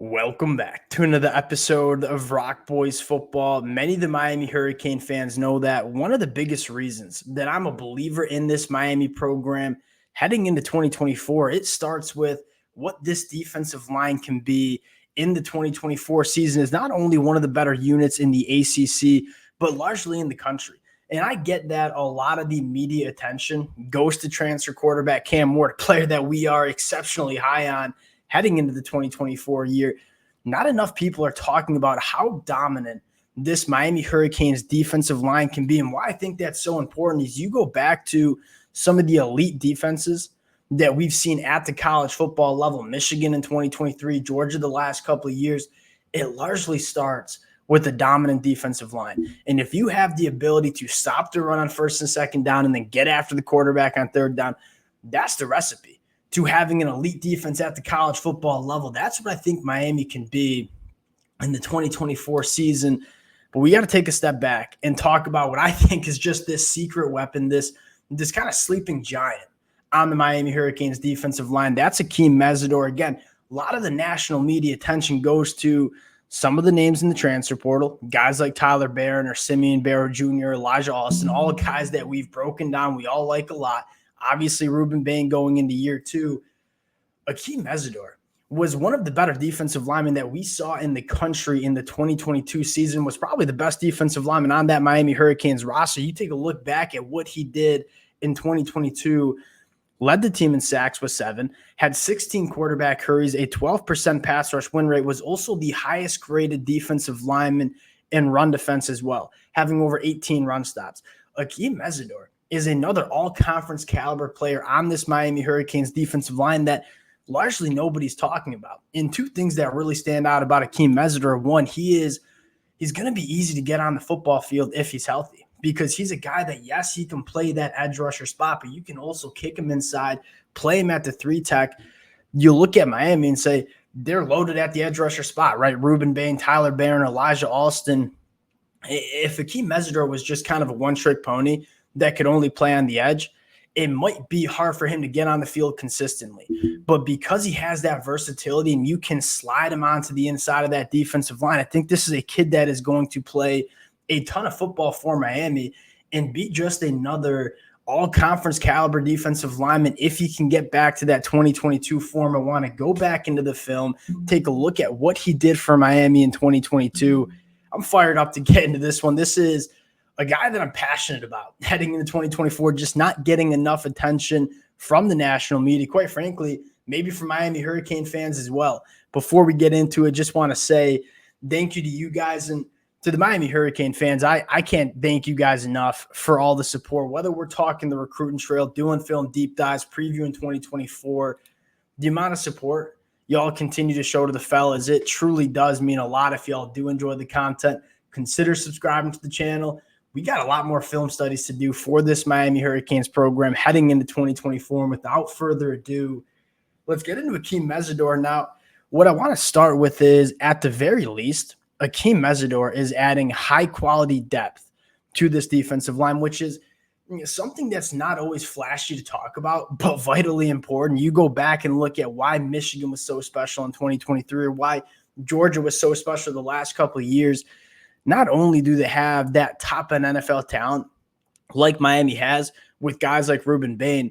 Welcome back to another episode of Rock Boys Football. Many of the Miami Hurricane fans know that one of the biggest reasons that I'm a believer in this Miami program heading into 2024, it starts with what this defensive line can be in the 2024 season is not only one of the better units in the ACC, but largely in the country. And I get that a lot of the media attention goes to transfer quarterback Cam Ward, a player that we are exceptionally high on heading into the 2024 year. Not enough people are talking about how dominant this Miami Hurricanes defensive line can be. And why I think that's so important is you go back to some of the elite defenses that we've seen at the college football level, Michigan in 2023, Georgia the last couple of years. It largely starts with a dominant defensive line. And if you have the ability to stop the run on first and second down and then get after the quarterback on third down, that's the recipe to having an elite defense at the college football level. That's what I think Miami can be in the 2024 season. But we got to take a step back and talk about what I think is just this secret weapon, this kind of sleeping giant on the Miami Hurricanes defensive line. That's Akheem Mesidor. Again, a lot of the national media attention goes to some of the names in the transfer portal, guys like Tyler Barron or Simeon Barrow Jr., Elijah Austin, all guys that we've broken down, we all like a lot. Obviously, Rueben Bain going into year two. Akheem Mesidor was one of the better defensive linemen that we saw in the country in the 2022 season, was probably the best defensive lineman on that Miami Hurricanes roster. You take a look back at what he did in 2022, led the team in sacks with 7, had 16 quarterback hurries, a 12% pass rush win rate, was also the highest graded defensive lineman in run defense as well, having over 18 run stops. Akheem Mesidor is another all-conference caliber player on this Miami Hurricanes defensive line that largely nobody's talking about. And two things that really stand out about Akheem Mesidor: one, he's going to be easy to get on the football field if he's healthy, because he's a guy that, yes, he can play that edge rusher spot, but you can also kick him inside, play him at the 3-tech. You look at Miami and say, they're loaded at the edge rusher spot, right? Rueben Bain, Tyler Barron, Elijah Austin. If Akheem Mesidor was just kind of a one-trick pony that could only play on the edge, it might be hard for him to get on the field consistently. But because he has that versatility and you can slide him onto the inside of that defensive line, I think this is a kid that is going to play a ton of football for Miami and be just another all-conference caliber defensive lineman if he can get back to that 2022 form. I want to go back into the film, take a look at what he did for Miami in 2022. I'm fired up to get into this one. This is a guy that I'm passionate about heading into 2024, just not getting enough attention from the national media, quite frankly, maybe from Miami Hurricane fans as well. Before we get into it, just want to say thank you to you guys and to the Miami Hurricane fans. I can't thank you guys enough for all the support, whether we're talking the recruiting trail, doing film deep dives, previewing 2024, the amount of support y'all continue to show to the fellas. It truly does mean a lot. If y'all do enjoy the content, consider subscribing to the channel. We got a lot more film studies to do for this Miami Hurricanes program heading into 2024. And without further ado, let's get into Akheem Mesidor. Now, what I want to start with is, at the very least, Akheem Mesidor is adding high-quality depth to this defensive line, which is something that's not always flashy to talk about, but vitally important. You go back and look at why Michigan was so special in 2023, or why Georgia was so special the last couple of years. Not only do they have that top-end NFL talent like Miami has with guys like Rueben Bain,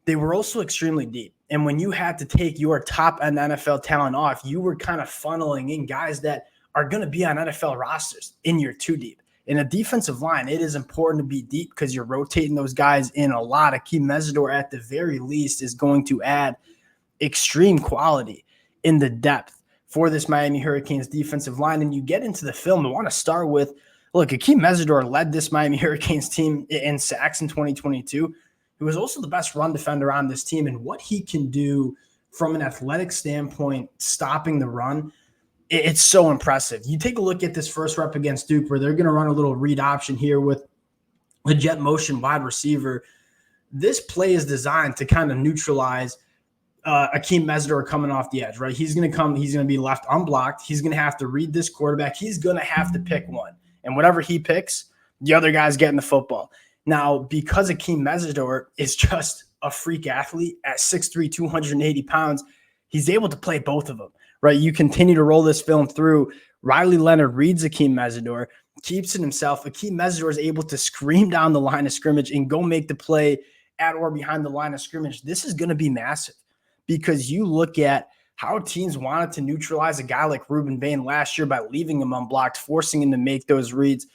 they were also extremely deep. And when you had to take your top-end NFL talent off, you were kind of funneling in guys that are going to be on NFL rosters in your 2 deep. In a defensive line, it is important to be deep because you're rotating those guys in a lot. Akheem Mesidor, at the very least, is going to add extreme quality in the depth for this Miami Hurricanes defensive line. And you get into the film, I want to start with, look, Akheem Mesidor led this Miami Hurricanes team in sacks in 2022. He was also the best run defender on this team, and what he can do from an athletic standpoint, stopping the run, it's so impressive. You take a look at this first rep against Duke, where they're going to run a little read option here with a jet motion wide receiver. This play is designed to kind of neutralize Akheem Mesidor coming off the edge, right? He's going to be left unblocked. He's going to have to read this quarterback. He's going to have to pick one. And whatever he picks, the other guy's getting the football. Now, because Akheem Mesidor is just a freak athlete at 6'3", 280 pounds, he's able to play both of them, right? You continue to roll this film through. Riley Leonard reads Akheem Mesidor, keeps it himself. Akheem Mesidor is able to scream down the line of scrimmage and go make the play at or behind the line of scrimmage. This is going to be massive because you look at how teams wanted to neutralize a guy like Rueben Bain last year by leaving him unblocked, forcing him to make those reads.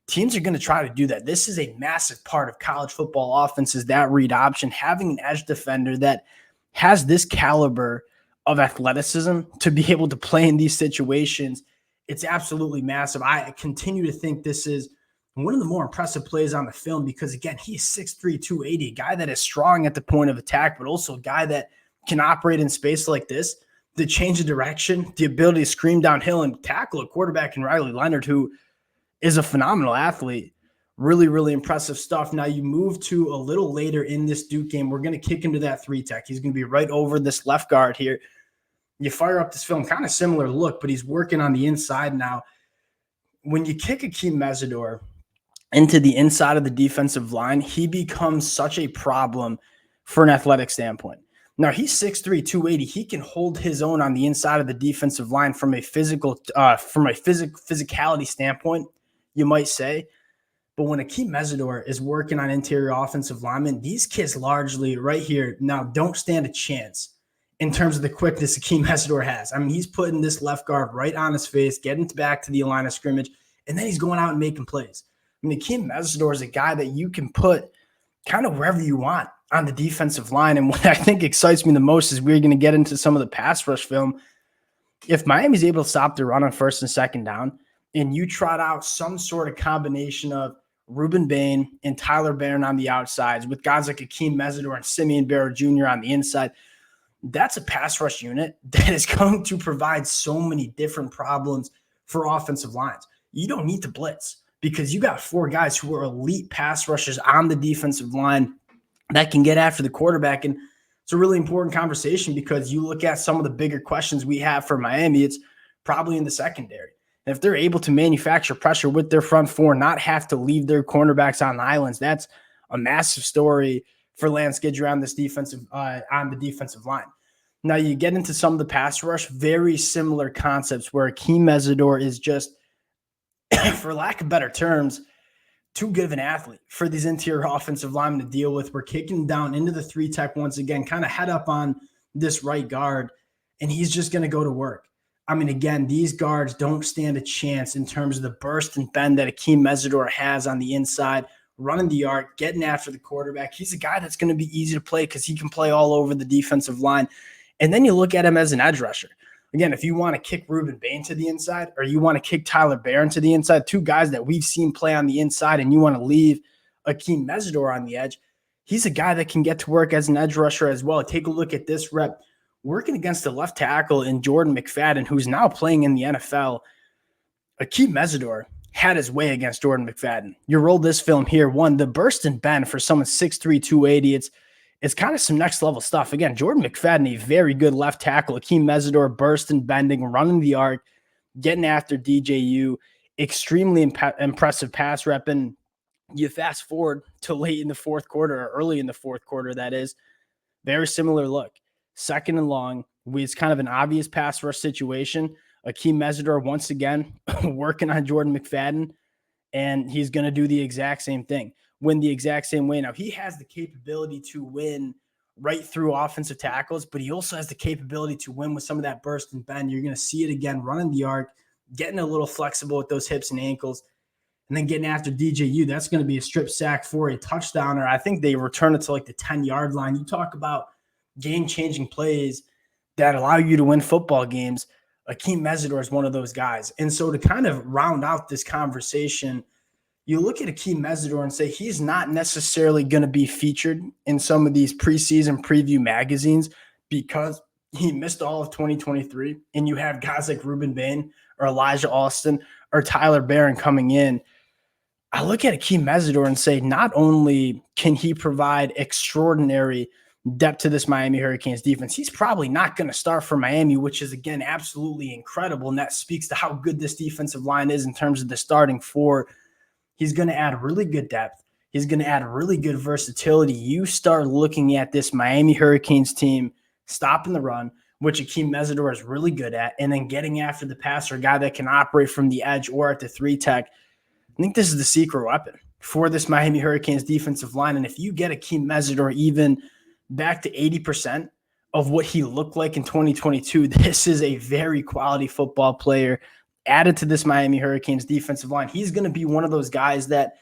Teams are going to try to do that. This is a massive part of college football offenses, that read option, having an edge defender that has this caliber of athleticism to be able to play in these situations. It's absolutely massive. I continue to think this is one of the more impressive plays on the film because, again, he's 6'3", 280, a guy that is strong at the point of attack, but also a guy that can operate in space like this, the change of direction, the ability to scream downhill and tackle a quarterback in Riley Leonard, who is a phenomenal athlete. Really, really impressive stuff. Now you move to a little later in this Duke game. We're going to kick him to that 3-tech. He's going to be right over this left guard here. You fire up this film, kind of similar look, but he's working on the inside now. When you kick Akheem Mesidor into the inside of the defensive line, he becomes such a problem for an athletic standpoint. Now, he's 6'3", 280. He can hold his own on the inside of the defensive line from a physicality standpoint, you might say. But when Akheem Mesidor is working on interior offensive linemen, these kids largely right here now don't stand a chance in terms of the quickness Akheem Mesidor has. I mean, he's putting this left guard right on his face, getting back to the line of scrimmage, and then he's going out and making plays. I mean, Akheem Mesidor is a guy that you can put kind of wherever you want on the defensive line. And what I think excites me the most is we're going to get into some of the pass rush film. If Miami's able to stop the run on first and second down, and you trot out some sort of combination of Rueben Bain and Tyler Barron on the outsides with guys like Akheem Mesidor and Simeon Barrow Jr. on the inside, that's a pass rush unit that is going to provide so many different problems for offensive lines. You don't need to blitz because you got four guys who are elite pass rushers on the defensive line that can get after the quarterback. And it's a really important conversation because you look at some of the bigger questions we have for Miami, it's probably in the secondary. And if they're able to manufacture pressure with their front four, not have to leave their cornerbacks on islands, that's a massive story for Lance Guidry on this on the defensive line. Now you get into some of the pass rush, very similar concepts where Akheem Mesidor is just, for lack of better terms, too good of an athlete for these interior offensive linemen to deal with. We're kicking down into the 3-tech once again, kind of head up on this right guard, and he's just going to go to work. I mean, again, these guards don't stand a chance in terms of the burst and bend that Akheem Mesidor has on the inside, running the arc, getting after the quarterback. He's a guy that's going to be easy to play because he can play all over the defensive line. And then you look at him as an edge rusher. Again, if you want to kick Rueben Bain to the inside or you want to kick Tyler Barron to the inside, two guys that we've seen play on the inside, and you want to leave Akheem Mesidor on the edge, he's a guy that can get to work as an edge rusher as well. Take a look at this rep. Working against the left tackle in Jordan McFadden, who's now playing in the NFL. Akheem Mesidor had his way against Jordan McFadden. You roll this film here. One, the burst and bend for someone 6'3", 280. It's kind of some next level stuff. Again, Jordan McFadden, a very good left tackle. Akheem Mesidor, burst and bending, running the arc, getting after DJU. Extremely impressive pass rep. And you fast forward to late in the fourth quarter, or early in the fourth quarter, that is. Very similar look. Second and long, it's kind of an obvious pass rush situation. Akheem Mesidor, once again, working on Jordan McFadden, and he's going to do the exact same thing, win the exact same way. Now, he has the capability to win right through offensive tackles, but he also has the capability to win with some of that burst and bend. You're going to see it again, running the arc, getting a little flexible with those hips and ankles, and then getting after DJU. That's going to be a strip sack for a touchdown, or I think they return it to like the 10-yard line. You talk about game-changing plays that allow you to win football games. Akheem Mesidor is one of those guys. And so to kind of round out this conversation, you look at Akheem Mesidor and say he's not necessarily going to be featured in some of these preseason preview magazines because he missed all of 2023, and you have guys like Rueben Bain or Elijah Austin or Tyler Barron coming in. I look at Akheem Mesidor and say not only can he provide extraordinary depth to this Miami Hurricanes defense, he's probably not going to start for Miami, which is, again, absolutely incredible. And that speaks to how good this defensive line is in terms of the starting four. He's going to add really good depth. He's going to add really good versatility. You start looking at this Miami Hurricanes team stopping the run, which Akheem Mesidor is really good at, and then getting after the passer, a guy that can operate from the edge or at the 3-tech. I think this is the secret weapon for this Miami Hurricanes defensive line. And if you get Akheem Mesidor even back to 80% of what he looked like in 2022, this is a very quality football player added to this Miami Hurricanes defensive line. He's going to be one of those guys that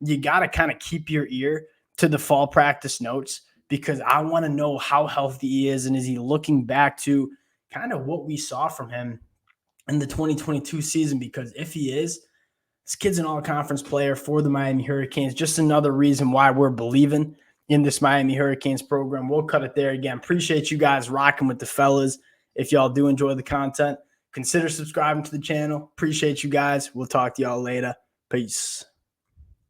you got to kind of keep your ear to the fall practice notes, because I want to know how healthy he is, and is he looking back to kind of what we saw from him in the 2022 season, because if he is, this kid's an all-conference player for the Miami Hurricanes. Just another reason why we're believing in this Miami Hurricanes program. We'll cut it there. Again, appreciate you guys rocking with the fellas. If y'all do enjoy the content, consider subscribing to the channel. Appreciate you guys. We'll talk to y'all later. Peace.